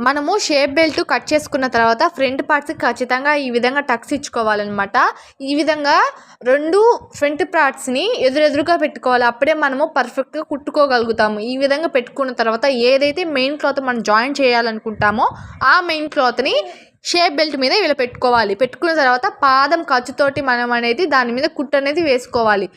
మనము shape belt cut చేసుకున్న తర్వాత ఫ్రంట్ పార్ట్స్కి ఖచ్చితంగా ఈ విధంగా టక్స్ ఇచ్చుకోవాలన్నమాట. ఈ విధంగా 2 ఫ్రంట్ పార్ట్స్ని ఎదురెదురుగా పెట్టుకోవాలి. అప్పుడే మనము పర్ఫెక్ట్గా కుట్టుకోగలుగుతాము. ఈ విధంగా పెట్టుకున్న తర్వాత ఏదైతే మెయిన్ క్లాత్ మనం జాయిన్ చేయాలనుకుంటామో ఆ మెయిన్ క్లాత్ని షేప్ బెల్ట్ మీద ఇలా పెట్టుకోవాలి. పెట్టుకున్న తర్వాత పాదం ఖర్చుతోటి మనం అనేది దాని మీద కుట్టు అనేది వేసుకోవాలి.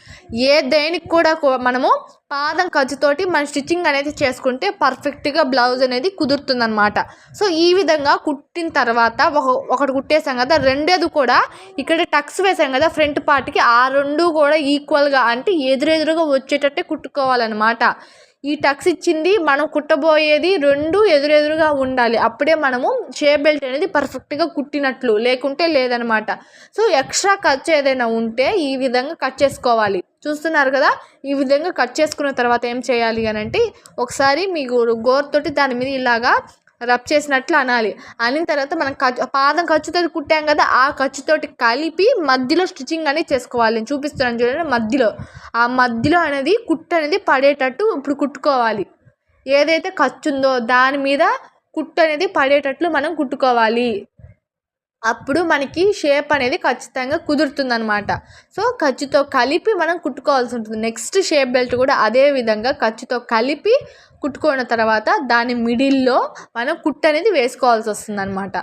దేనికి కూడా మనము పాదం ఖర్చుతోటి మన స్టిచ్చింగ్ అనేది చేసుకుంటే పర్ఫెక్ట్గా బ్లౌజ్ అనేది కుదురుతుందన్నమాట. సో ఈ విధంగా కుట్టిన తర్వాత ఒకటి కుట్టేసాం కదా, రెండోది కూడా ఇక్కడ టక్స్ వేసాం కదా ఫ్రంట్ పార్ట్కి, ఆ 2 కూడా ఈక్వల్గా అంటే ఎదురెదురుగా వచ్చేటట్టే కుట్టుకోవాలన్నమాట. ఈ టక్స్ ఇచ్చింది మనం కుట్టబోయేది 2 ఎదురెదురుగా ఉండాలి. అప్పుడే మనము షేప్ బెల్ట్ అనేది పర్ఫెక్ట్గా కుట్టినట్లు, లేకుంటే లేదనమాట. సో ఎక్స్ట్రా ఖర్చు ఏదైనా ఉంటే ఈ విధంగా కట్ చేసుకోవాలి. చూస్తున్నారు కదా, ఈ విధంగా కట్ చేసుకున్న తర్వాత ఏం చేయాలి అని అంటే ఒకసారి మీ గోరుతోటి దాని మీద ఇలాగా రబ్ చేసినట్లు అనాలి. అనిన తర్వాత మనం పాదం ఖర్చుతో కుట్టాం కదా, ఆ ఖర్చుతోటి కలిపి మధ్యలో స్టిచ్చింగ్ అనేది చేసుకోవాలి. నేను చూపిస్తున్నాను చూడండి, ఆ మధ్యలో అనేది కుట్టు అనేది పడేటట్టు ఇప్పుడు కుట్టుకోవాలి. ఏదైతే ఖర్చు ఉందో దాని మీద కుట్టు అనేది పడేటట్లు మనం కుట్టుకోవాలి. అప్పుడు మనకి షేప్ అనేది ఖచ్చితంగా కుదురుతుందనమాట. సో ఖర్చుతో కలిపి మనం కుట్టుకోవాల్సి ఉంటుంది. నెక్స్ట్ షేప్ బెల్ట్ కూడా అదే విధంగా ఖర్చుతో కలిపి కుట్టుకున్న తర్వాత దాని మిడిల్లో మనం కుట్టు అనేది వేసుకోవాల్సి వస్తుందన్నమాట.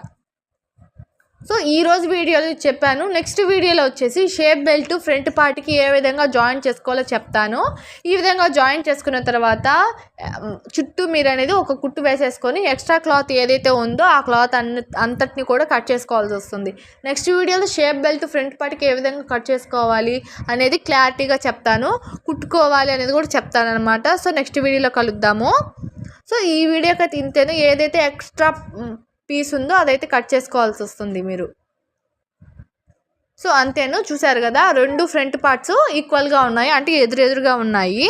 సో ఈరోజు వీడియోలో చెప్పాను. నెక్స్ట్ వీడియోలో వచ్చేసి షేప్ బెల్ట్ ఫ్రంట్ పార్ట్కి ఏ విధంగా జాయిన్ చేసుకోవాలో చెప్తాను. ఈ విధంగా జాయిన్ చేసుకున్న తర్వాత చుట్టూ మీరు అనేది ఒక కుట్టు వేసేసుకొని ఎక్స్ట్రా క్లాత్ ఏదైతే ఉందో ఆ క్లాత్ అంతటిని కూడా కట్ చేసుకోవాల్సి వస్తుంది. నెక్స్ట్ వీడియోలో షేప్ బెల్ట్ ఫ్రంట్ పార్ట్కి ఏ విధంగా కట్ చేసుకోవాలి అనేది క్లారిటీగా చెప్తాను, కుట్టుకోవాలి అనేది కూడా చెప్తాను అనమాట. సో నెక్స్ట్ వీడియోలో కలుద్దాము. సో ఈ వీడియోకి అయితే ఇంతేను. ఏదైతే ఎక్స్ట్రా పీస్ ఉందో అదైతే కట్ చేసుకోవాల్సి వస్తుంది మీరు. సో అంతేను, చూసారు కదా 2 ఫ్రంట్ పార్ట్స్ ఈక్వల్గా ఉన్నాయి, అంటే ఎదురెదురుగా ఉన్నాయి.